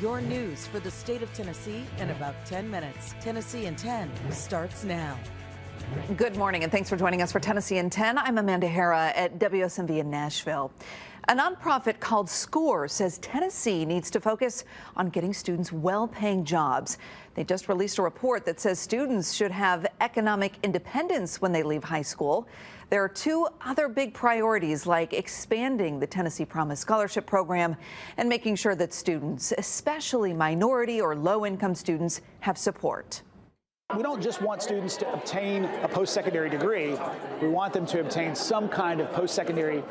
Your news for the state of Tennessee in about 10 minutes. Tennessee in 10 starts now. Good morning and thanks for joining us for Tennessee in 10. I'm Amanda Hara at WSMV in Nashville. A nonprofit called SCORE says Tennessee needs to focus on getting students well-paying jobs. They just released a report that says students should have economic independence when they leave high school. There are two other big priorities, like expanding the Tennessee Promise Scholarship Program and making sure that students, especially minority or low-income students, have support. We don't just want students to obtain a post-secondary degree. We want them to obtain some kind of post-secondary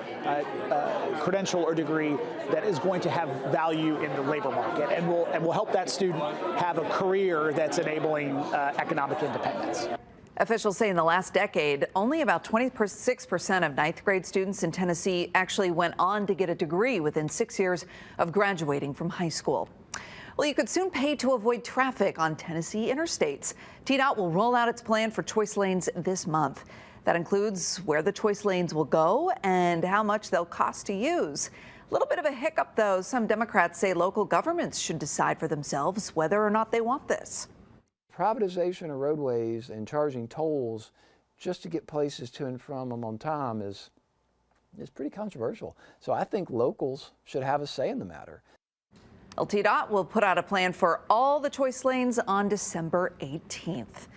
credential or degree that is going to have value in the labor market and will help that student have a career that's enabling economic independence. Officials say in the last decade, only about 26% of ninth grade students in Tennessee actually went on to get a degree within 6 years of graduating from high school. Well, you could soon pay to avoid traffic on Tennessee interstates. TDOT will roll out its plan for choice lanes this month. That includes where the choice lanes will go and how much they'll cost to use. A little bit of a hiccup, though. Some Democrats say local governments should decide for themselves whether or not they want this. Privatization of roadways and charging tolls just to get places to and from them on time is pretty controversial. So I think locals should have a say in the matter. TDOT will put out a plan for all the choice lanes on December 18th.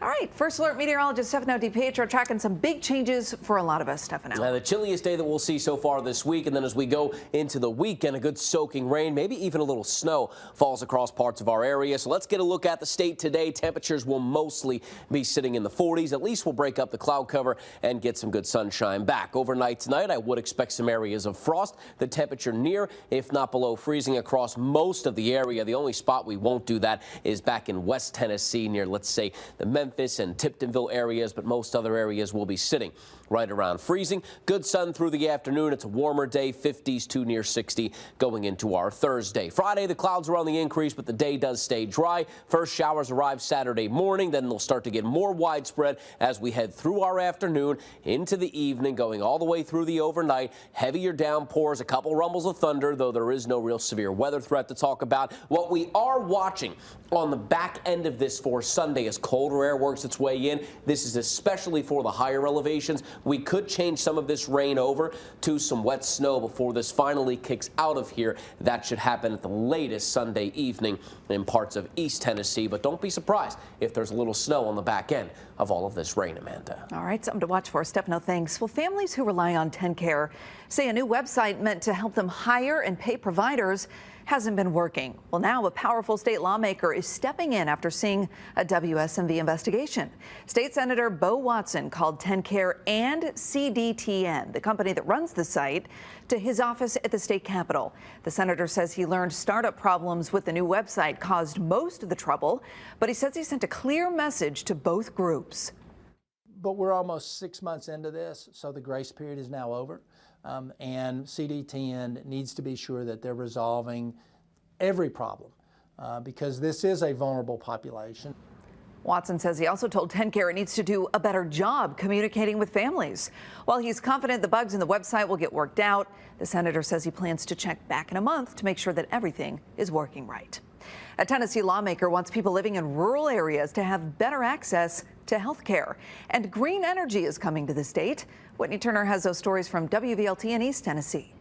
All right, First Alert meteorologist Stefano DiPietro tracking some big changes for a lot of us, Stefano. The chilliest day that we'll see so far this week, and then as we go into the weekend, a good soaking rain, maybe even a little snow falls across parts of our area. So let's get a look at the state today. Temperatures will mostly be sitting in the 40s. At least we'll break up the cloud cover and get some good sunshine back. Overnight tonight, I would expect some areas of frost. The temperature near, if not below freezing across most of the area. The only spot we won't do that is back in West Tennessee near, let's say, the Memphis and Tiptonville areas, but most other areas will be sitting right around freezing. Good sun through the afternoon. It's a warmer day, 50s to near 60 going into our Thursday. Friday, the clouds are on the increase, but the day does stay dry. First showers arrive Saturday morning, then they'll start to get more widespread as we head through our afternoon into the evening, going all the way through the overnight. Heavier downpours, a couple rumbles of thunder, though there is no real severe weather threat to talk about. What we are watching on the back end of this for Sunday as colder air works its way in. This is especially for the higher elevations. We could change some of this rain over to some wet snow before this finally kicks out of here. That should happen at the latest Sunday evening in parts of East Tennessee. But don't be surprised if there's a little snow on the back end of all of this rain, Amanda. All right, something to watch for. Stefano, thanks. Well, families who rely on TennCare say a new website meant to help them hire and pay providers hasn't been working. Well, now a powerful state lawmaker is stepping in after seeing a WSMV investigation. State Senator Bo Watson called TennCare and CDTN, the company that runs the site, to his office at the state capitol. The senator says he learned startup problems with the new website caused most of the trouble, but he says he sent a clear message to both groups. But we're almost 6 months into this, so the grace period is now over. And CDTN needs to be sure that they're resolving every problem because this is a vulnerable population. Watson says he also told TennCare it needs to do a better job communicating with families. While he's confident the bugs in the website will get worked out, the senator says he plans to check back in a month to make sure that everything is working right. A Tennessee lawmaker wants people living in rural areas to have better access to health care. And green energy is coming to the state. Whitney Turner has those stories from WVLT in East Tennessee.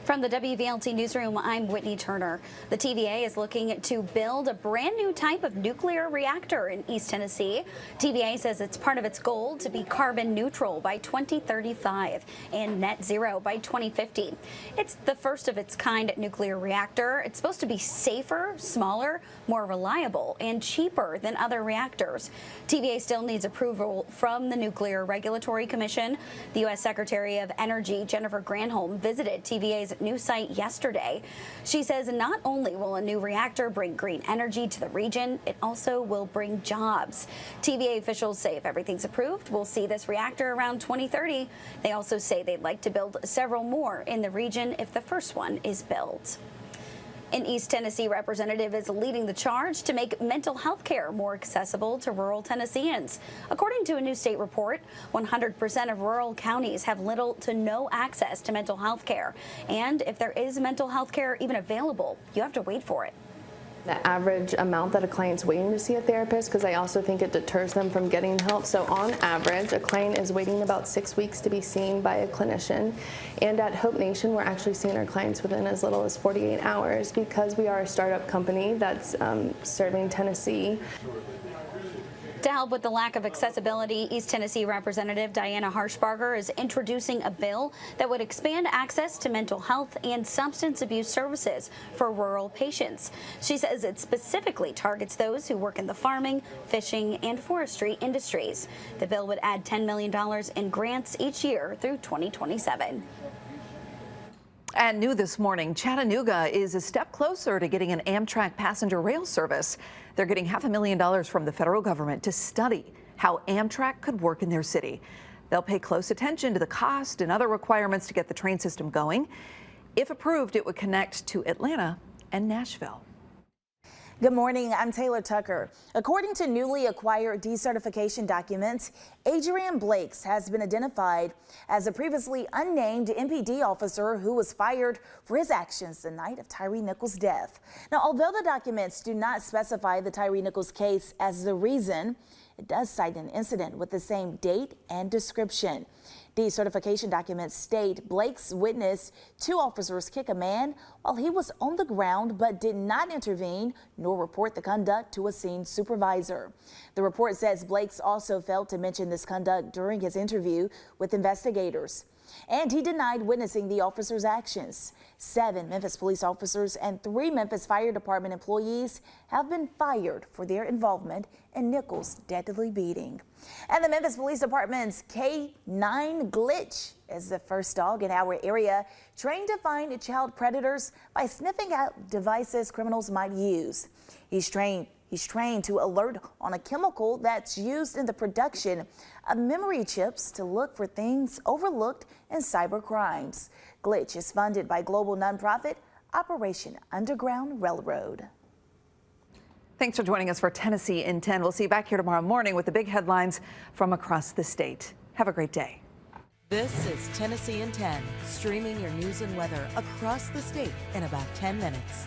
From the WVLT Newsroom, I'm Whitney Turner. The TVA is looking to build a brand new type of nuclear reactor in East Tennessee. TVA says it's part of its goal to be carbon neutral by 2035 and net zero by 2050. It's the first of its kind nuclear reactor. It's supposed to be safer, smaller, more reliable, and cheaper than other reactors. TVA still needs approval from the Nuclear Regulatory Commission. The U.S. Secretary of Energy, Jennifer Granholm, visited TVA's new site yesterday. She says not only will a new reactor bring green energy to the region, it also will bring jobs. TVA officials say if everything's approved, we'll see this reactor around 2030. They also say they'd like to build several more in the region if the first one is built. An East Tennessee representative is leading the charge to make mental health care more accessible to rural Tennesseans. According to a new state report, 100% of rural counties have little to no access to mental health care. And if there is mental health care even available, you have to wait for it. The average amount that a client's waiting to see a therapist, because I also think it deters them from getting help. So on average, a client is waiting about 6 weeks to be seen by a clinician. And at Hope Nation, we're actually seeing our clients within as little as 48 hours because we are a startup company that's serving Tennessee. To help with the lack of accessibility, East Tennessee Representative Diana Harshbarger is introducing a bill that would expand access to mental health and substance abuse services for rural patients. She says it specifically targets those who work in the farming, fishing, and forestry industries. The bill would add $10 million in grants each year through 2027. And new this morning, Chattanooga is a step closer to getting an Amtrak passenger rail service. They're getting $500,000 from the federal government to study how Amtrak could work in their city. They'll pay close attention to the cost and other requirements to get the train system going. If approved, it would connect to Atlanta and Nashville. Good morning, I'm Taylor Tucker. According to newly acquired decertification documents, Adrian Blakes has been identified as a previously unnamed MPD officer who was fired for his actions the night of Tyree Nichols' death. Now, although the documents do not specify the Tyree Nichols case as the reason, it does cite an incident with the same date and description. Decertification documents state Blakes witnessed two officers kick a man while he was on the ground but did not intervene nor report the conduct to a scene supervisor. The report says Blakes also failed to mention this conduct during his interview with investigators. And he denied witnessing the officers' actions. 7 Memphis police officers and 3 Memphis Fire Department employees have been fired for their involvement in Nichols' deadly beating. And the Memphis Police Department's K9 Glitch is the first dog in our area trained to find child predators by sniffing out devices criminals might use. He's trained to alert on a chemical that's used in the production of memory chips to look for things overlooked in cyber crimes. Glitch is funded by global nonprofit Operation Underground Railroad. Thanks for joining us for Tennessee in 10. We'll see you back here tomorrow morning with the big headlines from across the state. Have a great day. This is Tennessee in 10, streaming your news and weather across the state in about 10 minutes.